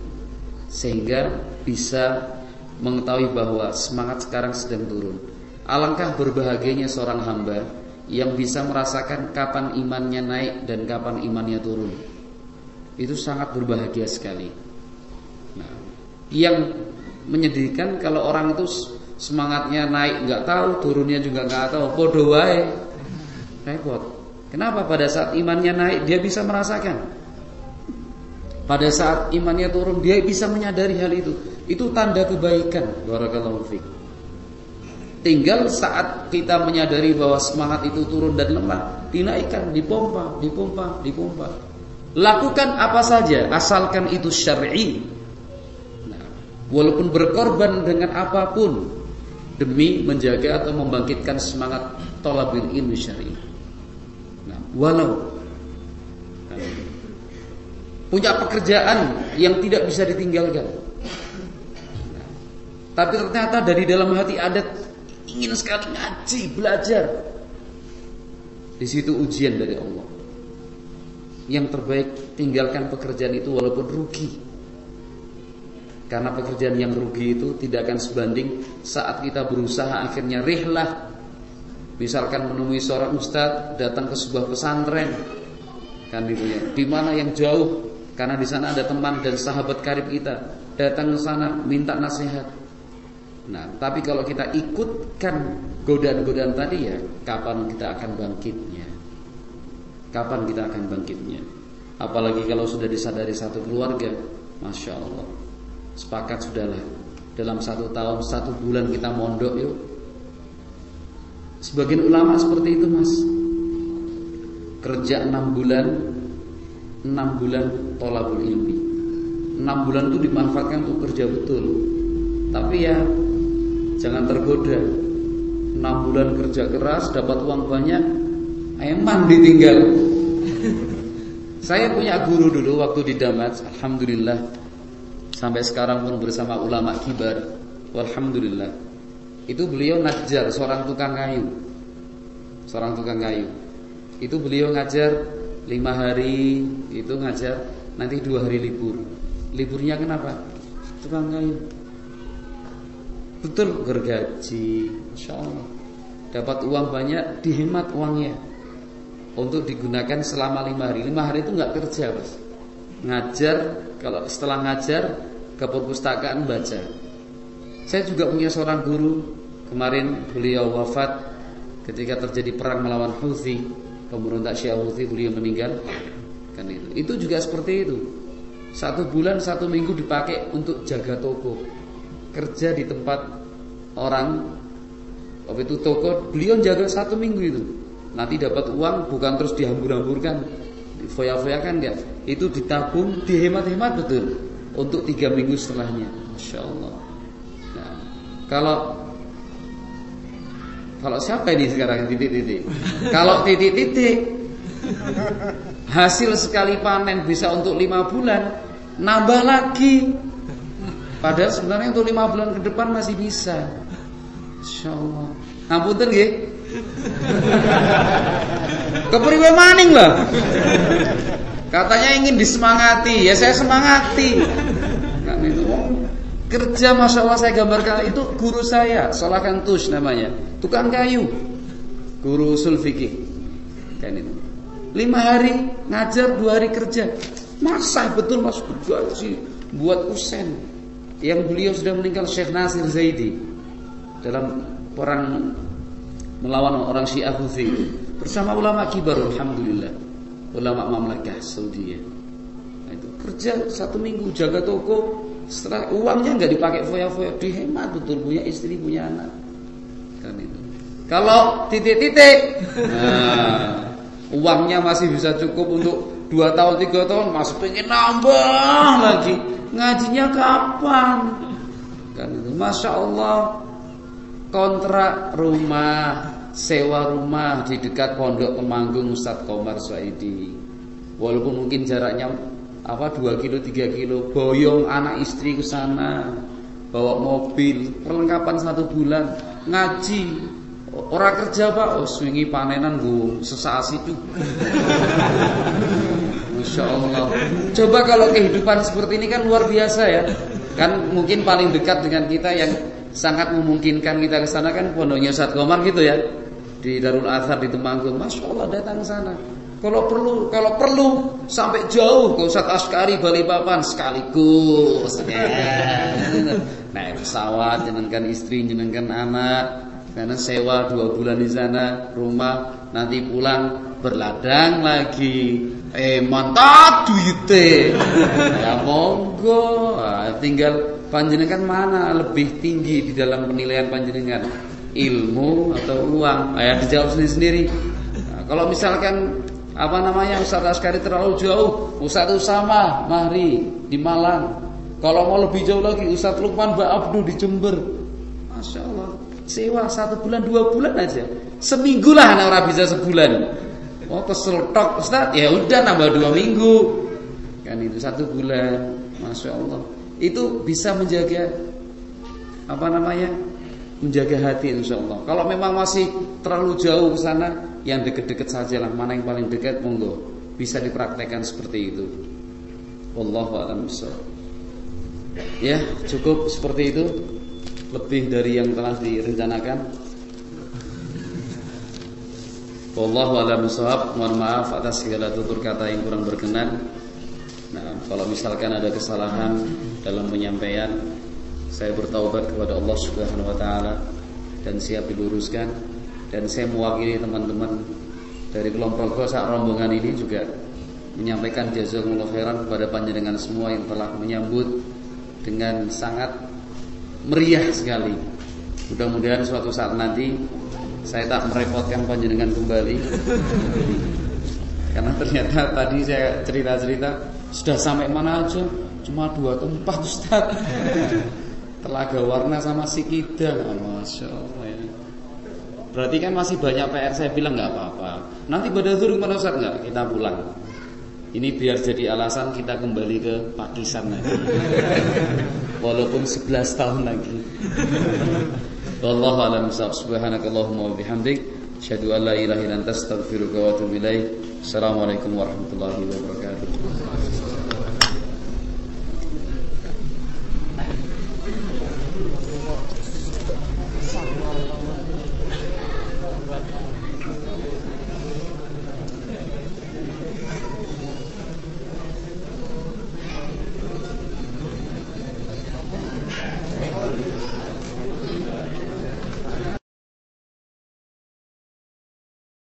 sehingga bisa mengetahui bahwa semangat sekarang sedang turun. Alangkah berbahagianya seorang hamba yang bisa merasakan kapan imannya naik dan kapan imannya turun. Itu sangat berbahagia sekali. Nah, yang menyedihkan kalau orang itu semangatnya naik nggak tahu, turunnya juga nggak tahu, podo wae. Repot. Kenapa? Pada saat imannya naik dia bisa merasakan, pada saat imannya turun dia bisa menyadari hal itu. Itu tanda kebaikan. Barakallahu fiik. Tinggal saat kita menyadari bahwa semangat itu turun dan lemah, dinaikkan, dipompa. Lakukan apa saja asalkan itu syar'i. Nah, walaupun berkorban dengan apapun demi menjaga atau membangkitkan semangat thalabul ilmi syar'i. Nah, walau punya pekerjaan yang tidak bisa ditinggalkan, nah, tapi ternyata dari dalam hati ada ingin sekali ngaji, belajar. Di situ ujian dari Allah. Yang terbaik tinggalkan pekerjaan itu walaupun rugi. Karena pekerjaan yang rugi itu tidak akan sebanding saat kita berusaha akhirnya rihlah. Misalkan menemui seorang ustadz, datang ke sebuah pesantren, kan gitu ya, di mana yang jauh, karena di sana ada teman dan sahabat karib kita, datang ke sana minta nasihat. Nah, tapi kalau kita ikutkan godaan-godaan tadi, ya kapan kita akan bangkitnya? Kapan kita akan bangkitnya? Apalagi kalau sudah disadari satu keluarga, Masya Allah, sepakat sudahlah, dalam 1 tahun 1 bulan kita mondok yuk. Sebagian ulama seperti itu, Mas. Kerja 6 bulan thalabul ilmi. 6 bulan itu dimanfaatkan untuk kerja betul. Tapi ya jangan tergoda. 6 bulan kerja keras, dapat uang banyak, eman ditinggal. Saya punya guru dulu waktu di Damat, alhamdulillah, sampai sekarang pun bersama ulama kibar, alhamdulillah. Itu beliau ngajar seorang tukang kayu. Itu beliau ngajar 5 hari, itu ngajar, nanti 2 hari libur. Liburnya kenapa? Tukang kayu. Betul, gergaji, Masya Allah. Dapat uang banyak, dihemat uangnya untuk digunakan selama 5 hari. 5 hari itu nggak kerja, Mas. Ngajar, kalau setelah ngajar ke perpustakaan baca. Saya juga punya seorang guru, kemarin beliau wafat ketika terjadi perang melawan Houthi, pemberontak Syiah Houthi, beliau meninggal. Kan itu juga seperti itu. 1 bulan 1 minggu dipakai untuk jaga toko, kerja di tempat orang. Waktu itu toko beliau jaga 1 minggu itu. Nanti dapat uang bukan terus dihambur-hamburkan, difoya-foyakan enggak. Itu ditabung, dihemat-hemat betul untuk 3 minggu setelahnya. Masya Allah. Nah, kalau siapa ini sekarang titik-titik? Kalau titik-titik hasil sekali panen bisa untuk 5 bulan, nambah lagi. Padahal sebenarnya untuk 5 bulan ke depan masih bisa. Insyaallah. Ngapunten nggih. Kepriwe maning lah. Katanya ingin disemangati, ya saya semangati. Kan itu kerja, Masya Allah, saya gambarkan itu guru saya, Salah Kantush namanya, tukang kayu, guru usul fikih. Kan itu. 5 hari ngajar, 2 hari kerja. Masa betul Mas bergaji buat kusen. Yang beliau sudah meninggal, Syekh Nasir Zaidi, dalam perang melawan orang Syiah Houthi bersama ulama kibar, alhamdulillah, ulama mamlakah Saudi. Nah, itu kerja 1 minggu jaga toko, setelah uangnya nggak dipakai foya-foya, dihemat betul, punya istri, punya anak. Kan itu. Kalau titik-titik, nah, uangnya masih bisa cukup untuk 2 tahun 3 tahun, masih pengen nambah lagi. Ngajinya kapan? Kan itu, masya Allah. Kontrak rumah, sewa rumah di dekat Pondok Temanggung Ustadz Komar Swaidi. Walaupun mungkin jaraknya 2 kilo 3 kilo, boyong anak istri ke sana, bawa mobil, perlengkapan 1 bulan, ngaji. Orang kerja Pak, swingi panenan gue sesasi tuh. Masya Allah. Coba kalau kehidupan seperti ini kan luar biasa ya. Kan mungkin paling dekat dengan kita yang sangat memungkinkan kita ke sana kan pondoknya Ustadz Komar gitu ya, di Darul Athar di Temanggung. Masya Allah, datang ke sana. Kalau perlu sampai jauh ke Ustadz Askari Balikpapan sekaligus. Naik pesawat, jenengan istri, jenengan anak, karena sewa 2 bulan di sana, rumah, nanti pulang berladang lagi. Mantap duite. Ya monggo, tinggal panjenengan mana lebih tinggi di dalam penilaian panjenengan, ilmu atau uang? Dijawab sendiri. Nah, kalau misalkan Ustadz Askari terlalu jauh, Ustadz Usama Mahri di Malang. Kalau mau lebih jauh lagi, Ustadz Lukman Ba'abdu di Jember. Masya Allah, sewa 1 bulan 2 bulan aja, seminggu lah, anak orang bisa sebulan. Oh kesel tok Ustaz, ya udah nambah 2 minggu. Kan itu 1 bulan. Masya Allah. Itu bisa menjaga menjaga hati insyaallah. Kalau memang masih terlalu jauh ke sana, yang deket-deket saja lah. Mana yang paling dekat monggo bisa dipraktekkan seperti itu. Wallahu a'lam bishawab. Ya, cukup seperti itu. Lebih dari yang telah direncanakan. Wallahu a'lam bishawab. Mohon maaf atas segala tutur kata yang kurang berkenan. Nah, kalau misalkan ada kesalahan dalam penyampaian, saya bertaubat kepada Allah Subhanahu wa taala dan siap diluruskan. Dan saya mewakili teman-teman dari kelompok sak rombongan ini juga menyampaikan jazakumullah khairan kepada panjenengan semua yang telah menyambut dengan sangat meriah sekali. Mudah-mudahan suatu saat nanti saya tak merepotkan panjenengan kembali. Karena ternyata tadi saya cerita-cerita sudah sampai mana aja, cuma 2 tempat Ustaz. Telaga Warna sama Sikidang. Masya Allah ya. Berarti kan masih banyak PR. Saya bilang gak apa-apa, nanti pada zuhur kemana Ustaz? Enggak, kita pulang. Ini biar jadi alasan kita kembali ke Pakistan lagi. Walaupun 11 tahun lagi. Wallahu a'lam bishawab. Subhanakallahumma wa bihamdik, asyhadu an la ilaha illa anta, astaghfiruka wa atubu ilaik. Assalamualaikum warahmatullahi wabarakatuh.